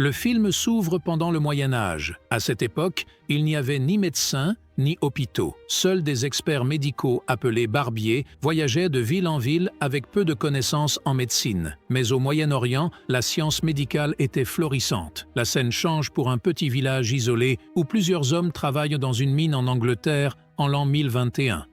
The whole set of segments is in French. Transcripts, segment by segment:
Le film s'ouvre pendant le Moyen Âge. À cette époque, il n'y avait ni médecins ni hôpitaux. Seuls des experts médicaux appelés barbiers voyageaient de ville en ville avec peu de connaissances en médecine. Mais au Moyen-Orient, la science médicale était florissante. La scène change pour un petit village isolé où plusieurs hommes travaillent dans une mine en Angleterre en l'an 1021.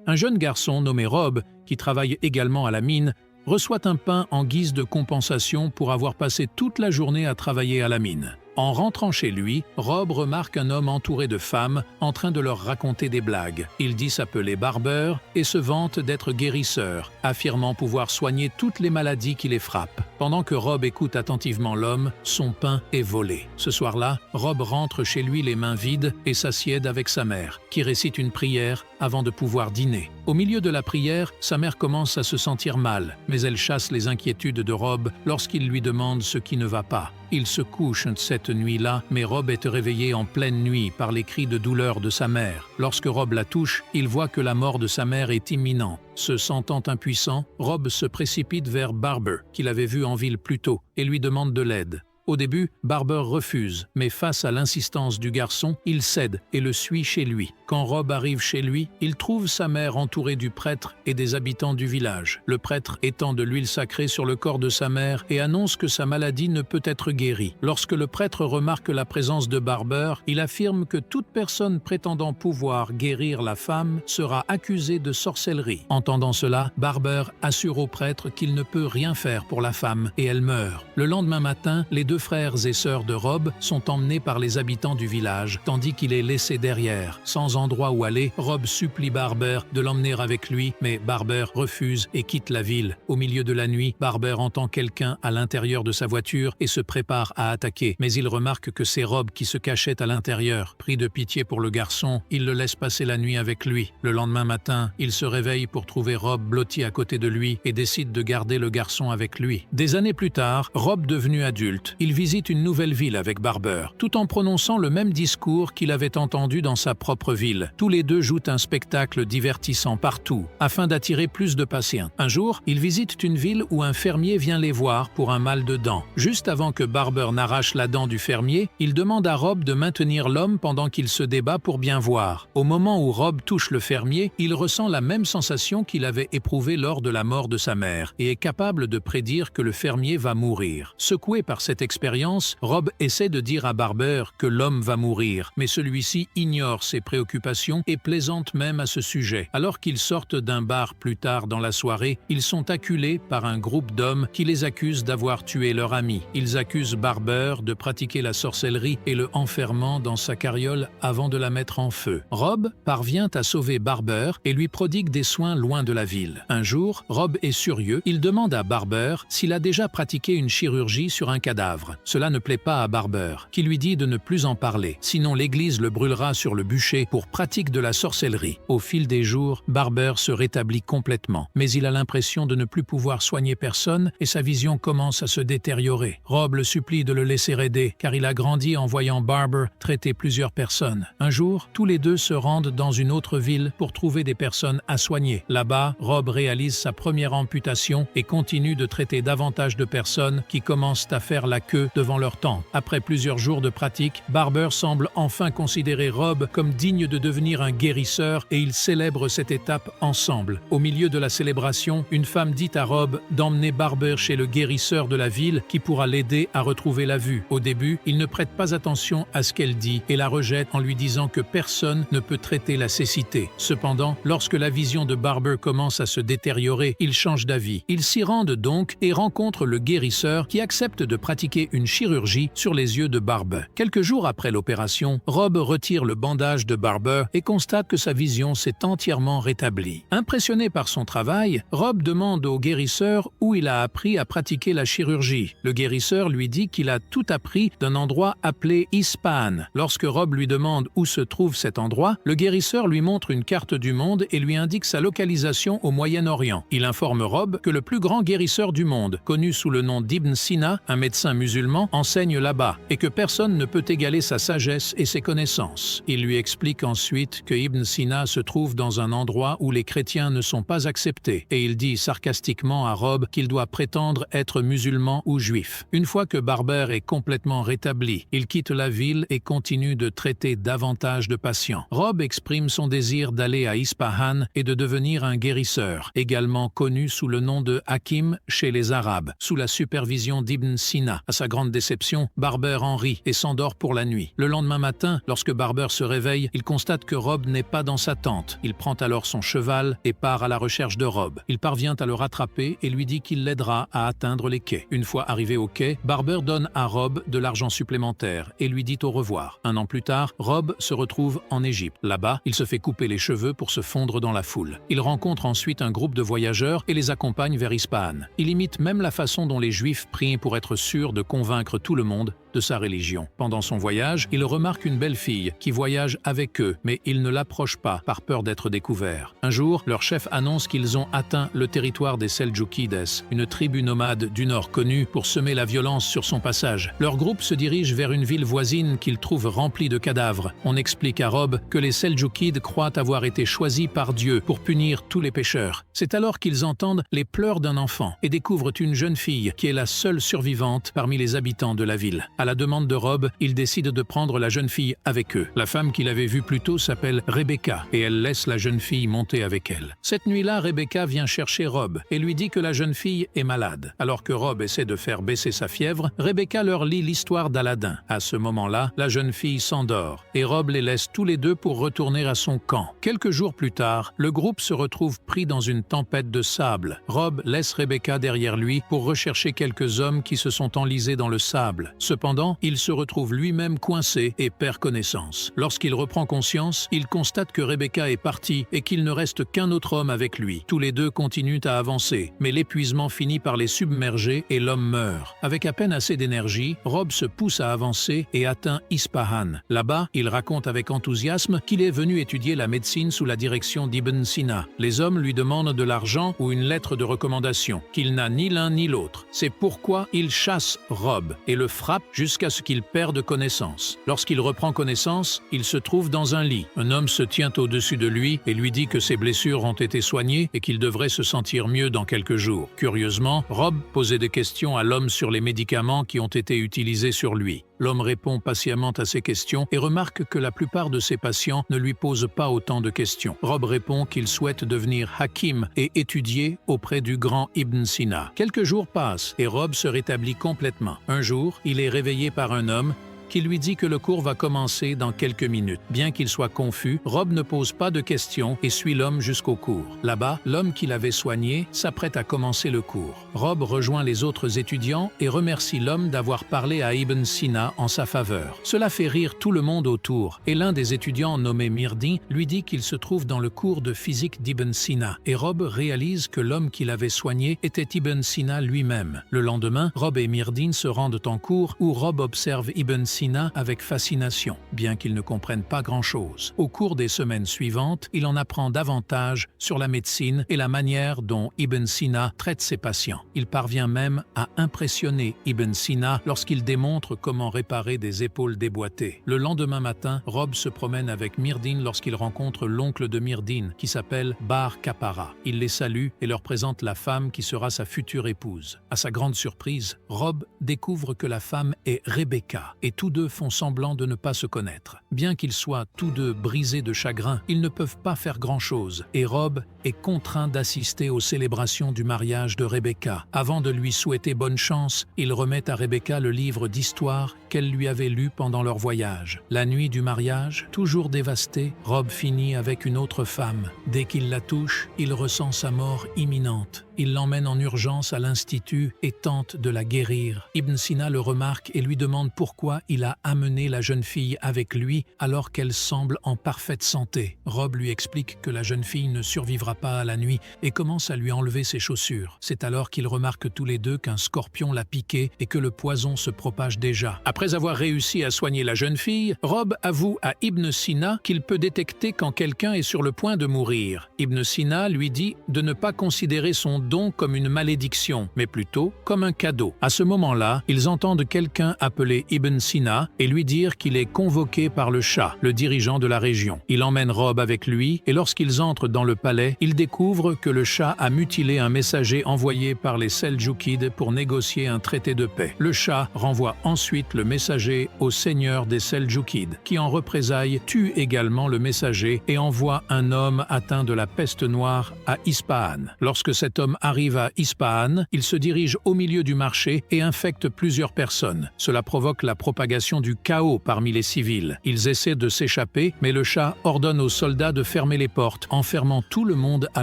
Un jeune garçon nommé Rob, qui travaille également à la mine, reçoit un pain en guise de compensation pour avoir passé toute la journée à travailler à la mine. En rentrant chez lui, Rob remarque un homme entouré de femmes en train de leur raconter des blagues. Il dit s'appeler Barber et se vante d'être guérisseur, affirmant pouvoir soigner toutes les maladies qui les frappent. Pendant que Rob écoute attentivement l'homme, son pain est volé. Ce soir-là, Rob rentre chez lui les mains vides et s'assied avec sa mère, qui récite une prière avant de pouvoir dîner. Au milieu de la prière, sa mère commence à se sentir mal, mais elle chasse les inquiétudes de Rob lorsqu'il lui demande ce qui ne va pas. Il se couche cette nuit-là, mais Rob est réveillé en pleine nuit par les cris de douleur de sa mère. Lorsque Rob la touche, il voit que la mort de sa mère est imminente. Se sentant impuissant, Rob se précipite vers Barber, qu'il avait vu en ville plus tôt, et lui demande de l'aide. Au début, Barber refuse, mais face à l'insistance du garçon, il cède et le suit chez lui. Quand Rob arrive chez lui, il trouve sa mère entourée du prêtre et des habitants du village. Le prêtre étend de l'huile sacrée sur le corps de sa mère et annonce que sa maladie ne peut être guérie. Lorsque le prêtre remarque la présence de Barber, il affirme que toute personne prétendant pouvoir guérir la femme sera accusée de sorcellerie. Entendant cela, Barber assure au prêtre qu'il ne peut rien faire pour la femme et elle meurt. Le lendemain matin, les deux frères et sœurs de Rob sont emmenés par les habitants du village, tandis qu'il est laissé derrière. Sans endroit où aller, Rob supplie Barber de l'emmener avec lui, mais Barber refuse et quitte la ville. Au milieu de la nuit, Barber entend quelqu'un à l'intérieur de sa voiture et se prépare à attaquer, mais il remarque que c'est Rob qui se cachait à l'intérieur. Pris de pitié pour le garçon, il le laisse passer la nuit avec lui. Le lendemain matin, il se réveille pour trouver Rob blotti à côté de lui et décide de garder le garçon avec lui. Des années plus tard, Rob devenu adulte, il visite une nouvelle ville avec Barber, tout en prononçant le même discours qu'il avait entendu dans sa propre ville. Tous les deux jouent un spectacle divertissant partout, afin d'attirer plus de patients. Un jour, ils visitent une ville où un fermier vient les voir pour un mal de dents. Juste avant que Barber n'arrache la dent du fermier, il demande à Rob de maintenir l'homme pendant qu'il se débat pour bien voir. Au moment où Rob touche le fermier, il ressent la même sensation qu'il avait éprouvée lors de la mort de sa mère et est capable de prédire que le fermier va mourir. Secoué par cette expérience, Rob essaie de dire à Barber que l'homme va mourir, mais celui-ci ignore ses préoccupations et plaisante même à ce sujet. Alors qu'ils sortent d'un bar plus tard dans la soirée, ils sont acculés par un groupe d'hommes qui les accusent d'avoir tué leur ami. Ils accusent Barber de pratiquer la sorcellerie et le enfermant dans sa carriole avant de la mettre en feu. Rob parvient à sauver Barber et lui prodigue des soins loin de la ville. Un jour, Rob est furieux, il demande à Barber s'il a déjà pratiqué une chirurgie sur un cadavre. Cela ne plaît pas à Barber, qui lui dit de ne plus en parler, sinon l'église le brûlera sur le bûcher pour pratique de la sorcellerie. Au fil des jours, Barber se rétablit complètement, mais il a l'impression de ne plus pouvoir soigner personne et sa vision commence à se détériorer. Rob le supplie de le laisser aider, car il a grandi en voyant Barber traiter plusieurs personnes. Un jour, tous les deux se rendent dans une autre ville pour trouver des personnes à soigner. Là-bas, Rob réalise sa première amputation et continue de traiter davantage de personnes qui commencent à faire la queue devant leur tente. Après plusieurs jours de pratique, Barber semble enfin considérer Rob comme digne de devenir un guérisseur et ils célèbrent cette étape ensemble. Au milieu de la célébration, une femme dit à Rob d'emmener Barber chez le guérisseur de la ville qui pourra l'aider à retrouver la vue. Au début, il ne prête pas attention à ce qu'elle dit et la rejette en lui disant que personne ne peut traiter la cécité. Cependant, lorsque la vision de Barber commence à se détériorer, il change d'avis. Ils s'y rendent donc et rencontrent le guérisseur qui accepte de pratiquer une chirurgie sur les yeux de Barber. Quelques jours après l'opération, Rob retire le bandage de Barber et constate que sa vision s'est entièrement rétablie. Impressionné par son travail, Rob demande au guérisseur où il a appris à pratiquer la chirurgie. Le guérisseur lui dit qu'il a tout appris d'un endroit appelé Ispahan. Lorsque Rob lui demande où se trouve cet endroit, le guérisseur lui montre une carte du monde et lui indique sa localisation au Moyen-Orient. Il informe Rob que le plus grand guérisseur du monde, connu sous le nom d'Ibn Sina, un médecin musulman enseigne là-bas et que personne ne peut égaler sa sagesse et ses connaissances. Il lui explique ensuite que Ibn Sina se trouve dans un endroit où les chrétiens ne sont pas acceptés et il dit sarcastiquement à Rob qu'il doit prétendre être musulman ou juif. Une fois que Barber est complètement rétabli, il quitte la ville et continue de traiter davantage de patients. Rob exprime son désir d'aller à Ispahan et de devenir un guérisseur, également connu sous le nom de Hakim chez les Arabes, sous la supervision d'Ibn Sina. À sa grande déception, Barber en rit et s'endort pour la nuit. Le lendemain matin, lorsque Barber se réveille, il constate que Rob n'est pas dans sa tente. Il prend alors son cheval et part à la recherche de Rob. Il parvient à le rattraper et lui dit qu'il l'aidera à atteindre les quais. Une fois arrivé au quai, Barber donne à Rob de l'argent supplémentaire et lui dit au revoir. Un an plus tard, Rob se retrouve en Égypte. Là-bas, il se fait couper les cheveux pour se fondre dans la foule. Il rencontre ensuite un groupe de voyageurs et les accompagne vers Ispahan. Il imite même la façon dont les Juifs prient pour être sûrs de convaincre tout le monde de sa religion. Pendant son voyage, il remarque une belle fille qui voyage avec eux, mais il ne l'approche pas par peur d'être découvert. Un jour, leur chef annonce qu'ils ont atteint le territoire des Seldjoukides, une tribu nomade du nord connue pour semer la violence sur son passage. Leur groupe se dirige vers une ville voisine qu'ils trouvent remplie de cadavres. On explique à Rob que les Seldjoukides croient avoir été choisis par Dieu pour punir tous les pécheurs. C'est alors qu'ils entendent les pleurs d'un enfant et découvrent une jeune fille qui est la seule survivante parmi les habitants de la ville. À la demande de Rob, ils décident de prendre la jeune fille avec eux. La femme qu'il avait vue plus tôt s'appelle Rebecca et elle laisse la jeune fille monter avec elle. Cette nuit-là, Rebecca vient chercher Rob et lui dit que la jeune fille est malade. Alors que Rob essaie de faire baisser sa fièvre, Rebecca leur lit l'histoire d'Aladin. À ce moment-là, la jeune fille s'endort et Rob les laisse tous les deux pour retourner à son camp. Quelques jours plus tard, le groupe se retrouve pris dans une tempête de sable. Rob laisse Rebecca derrière lui pour rechercher quelques hommes qui se sont enlisés dans le sable. Cependant, il se retrouve lui-même coincé et perd connaissance. Lorsqu'il reprend conscience, il constate que Rebecca est partie et qu'il ne reste qu'un autre homme avec lui. Tous les deux continuent à avancer, mais l'épuisement finit par les submerger et l'homme meurt. Avec à peine assez d'énergie, Rob se pousse à avancer et atteint Ispahan. Là-bas, il raconte avec enthousiasme qu'il est venu étudier la médecine sous la direction d'Ibn Sina. Les hommes lui demandent de l'argent ou une lettre de recommandation, qu'il n'a ni l'un ni l'autre. C'est pourquoi il chasse Rob et le frappe jusqu'à ce qu'il perde connaissance. Lorsqu'il reprend connaissance, il se trouve dans un lit. Un homme se tient au-dessus de lui et lui dit que ses blessures ont été soignées et qu'il devrait se sentir mieux dans quelques jours. Curieusement, Rob posait des questions à l'homme sur les médicaments qui ont été utilisés sur lui. L'homme répond patiemment à ses questions et remarque que la plupart de ses patients ne lui posent pas autant de questions. Rob répond qu'il souhaite devenir hakim et étudier auprès du grand Ibn Sina. Quelques jours passent et Rob se rétablit complètement. Un jour, il est réveillé par un homme qui lui dit que le cours va commencer dans quelques minutes. Bien qu'il soit confus, Rob ne pose pas de questions et suit l'homme jusqu'au cours. Là-bas, l'homme qui l'avait soigné s'apprête à commencer le cours. Rob rejoint les autres étudiants et remercie l'homme d'avoir parlé à Ibn Sina en sa faveur. Cela fait rire tout le monde autour et l'un des étudiants nommé Myrdin lui dit qu'il se trouve dans le cours de physique d'Ibn Sina et Rob réalise que l'homme qui l'avait soigné était Ibn Sina lui-même. Le lendemain, Rob et Myrdin se rendent en cours où Rob observe Ibn Sina avec fascination, bien qu'il ne comprenne pas grand-chose. Au cours des semaines suivantes, il en apprend davantage sur la médecine et la manière dont Ibn Sina traite ses patients. Il parvient même à impressionner Ibn Sina lorsqu'il démontre comment réparer des épaules déboîtées. Le lendemain matin, Rob se promène avec Myrdin lorsqu'il rencontre l'oncle de Myrdin, qui s'appelle Bar Kapara. Il les salue et leur présente la femme qui sera sa future épouse. À sa grande surprise, Rob découvre que la femme est Rebecca et tous deux font semblant de ne pas se connaître. Bien qu'ils soient tous deux brisés de chagrin, ils ne peuvent pas faire grand-chose et Rob est contraint d'assister aux célébrations du mariage de Rebecca. Avant de lui souhaiter bonne chance, il remet à Rebecca le livre d'histoire qu'elle lui avait lu pendant leur voyage. La nuit du mariage, toujours dévasté, Rob finit avec une autre femme. Dès qu'il la touche, il ressent sa mort imminente. Il l'emmène en urgence à l'institut et tente de la guérir. Ibn Sina le remarque et lui demande pourquoi il il a amené la jeune fille avec lui alors qu'elle semble en parfaite santé. Rob lui explique que la jeune fille ne survivra pas à la nuit et commence à lui enlever ses chaussures. C'est alors qu'ils remarquent tous les deux qu'un scorpion l'a piqué et que le poison se propage déjà. Après avoir réussi à soigner la jeune fille, Rob avoue à Ibn Sina qu'il peut détecter quand quelqu'un est sur le point de mourir. Ibn Sina lui dit de ne pas considérer son don comme une malédiction, mais plutôt comme un cadeau. À ce moment-là, ils entendent quelqu'un appeler Ibn Sina et lui dire qu'il est convoqué par le Shah, le dirigeant de la région. Il emmène Rob avec lui et lorsqu'ils entrent dans le palais, ils découvrent que le Shah a mutilé un messager envoyé par les Seldjoukides pour négocier un traité de paix. Le Shah renvoie ensuite le messager au seigneur des Seldjoukides, qui en représailles tue également le messager et envoie un homme atteint de la peste noire à Ispahan. Lorsque cet homme arrive à Ispahan, il se dirige au milieu du marché et infecte plusieurs personnes. Cela provoque la propagation du chaos parmi les civils. Ils essaient de s'échapper, mais le Shah ordonne aux soldats de fermer les portes, enfermant tout le monde à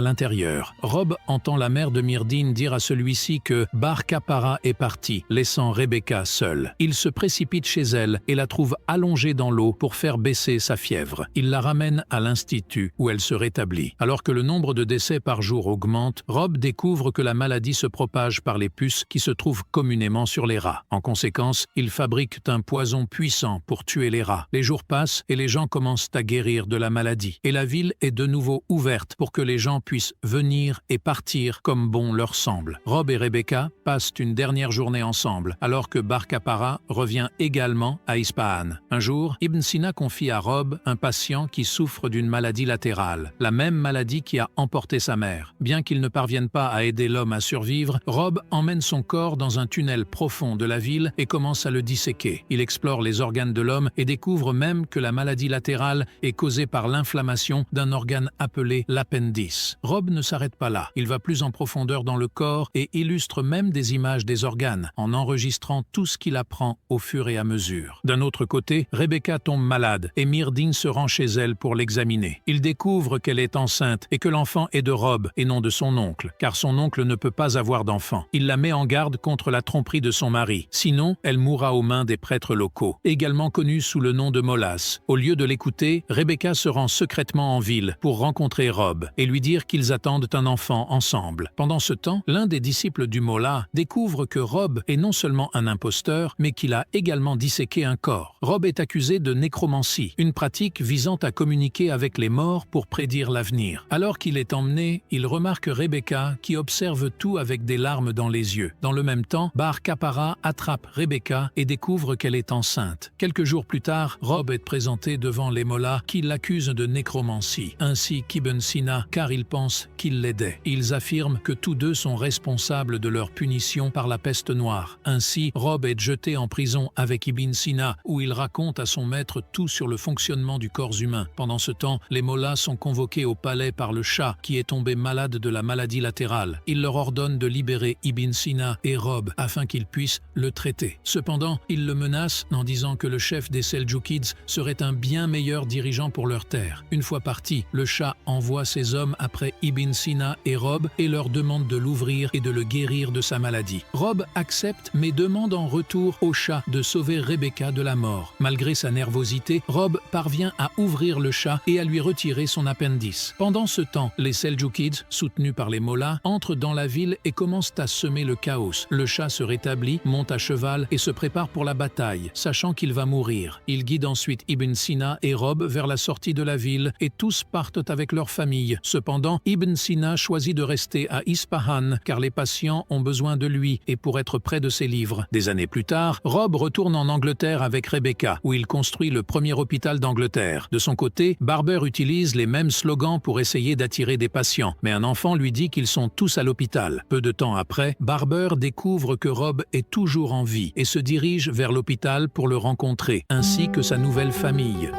l'intérieur. Rob entend la mère de Myrdhinn dire à celui-ci que Bar Kappara est parti, laissant Rebecca seule. Il se précipite chez elle et la trouve allongée dans l'eau pour faire baisser sa fièvre. Il la ramène à l'institut où elle se rétablit. Alors que le nombre de décès par jour augmente, Rob découvre que la maladie se propage par les puces qui se trouvent communément sur les rats. En conséquence, ils fabriquent un poison puissant pour tuer les rats. Les jours passent et les gens commencent à guérir de la maladie. Et la ville est de nouveau ouverte pour que les gens puissent venir et partir comme bon leur semble. Rob et Rebecca passent une dernière journée ensemble, alors que Bar Kappara revient également à Ispahan. Un jour, Ibn Sina confie à Rob un patient qui souffre d'une maladie latérale, la même maladie qui a emporté sa mère. Bien qu'il ne parvienne pas à aider l'homme à survivre, Rob emmène son corps dans un tunnel profond de la ville et commence à le disséquer. Il explore les organes de l'homme et découvre même que la maladie latérale est causée par l'inflammation d'un organe appelé l'appendice. Rob ne s'arrête pas là. Il va plus en profondeur dans le corps et illustre même des images des organes, en enregistrant tout ce qu'il apprend au fur et à mesure. D'un autre côté, Rebecca tombe malade et Myrdhinn se rend chez elle pour l'examiner. Il découvre qu'elle est enceinte et que l'enfant est de Rob et non de son oncle, car son oncle ne peut pas avoir d'enfant. Il la met en garde contre la tromperie de son mari, sinon elle mourra aux mains des prêtres locaux, également connus sous le nom de Molas. Au lieu de l'écouter, Rebecca se rend secrètement en ville pour rencontrer Rob et lui dire qu'ils attendent un enfant ensemble. Pendant ce temps, l'un des disciples du Mollah découvre que Rob est non seulement un imposteur, mais qu'il a également disséqué un corps. Rob est accusé de nécromancie, une pratique visant à communiquer avec les morts pour prédire l'avenir. Alors qu'il est emmené, il remarque Rebecca qui observe tout avec des larmes dans les yeux. Dans le même temps, Bar Kappara attrape Rebecca et découvre qu'elle est enceinte. Quelques jours plus tard, Rob est présenté devant les Mollahs qui l'accusent de nécromancie, ainsi qu'Ibn Sina, car ils pensent qu'il l'aidait. Ils affirment que tous deux sont responsables de leur punition par la peste noire. Ainsi, Rob est jeté en prison avec Ibn Sina, où il raconte à son maître tout sur le fonctionnement du corps humain. Pendant ce temps, les Mollahs sont convoqués au palais par le Shah, qui est tombé malade de la maladie latérale. Il leur ordonne de libérer Ibn Sina et Rob afin qu'ils puissent le traiter. Cependant, il le menace en disant que le chef des Seldjoukides serait un bien meilleur dirigeant pour leur terre. Une fois parti, le Shah envoie ses hommes après Ibn Sina et Rob et leur demande de l'ouvrir et de le guérir de sa maladie. Rob accepte mais demande en retour au Shah de sauver Rebecca de la mort. Malgré sa nervosité, Rob parvient à ouvrir le Shah et à lui retirer son appendice. Pendant ce temps, les Seldjoukides, soutenus par les Mollahs, entrent dans la ville et commencent à semer le chaos. Le Shah se rétablit, monte à cheval et se prépare pour la bataille, sachant qu'il va mourir. Il guide ensuite Ibn Sina et Rob vers la sortie de la ville et tous partent avec leur famille. Cependant, Ibn Sina choisit de rester à Ispahan car les patients ont besoin de lui et pour être près de ses livres. Des années plus tard, Rob retourne en Angleterre avec Rebecca, où il construit le premier hôpital d'Angleterre. De son côté, Barber utilise les mêmes slogans pour essayer d'attirer des patients, mais un enfant lui dit qu'ils sont tous à l'hôpital. Peu de temps après, Barber découvre que Rob est toujours en vie et se dirige vers l'hôpital pour le rencontrer, ainsi que sa nouvelle famille.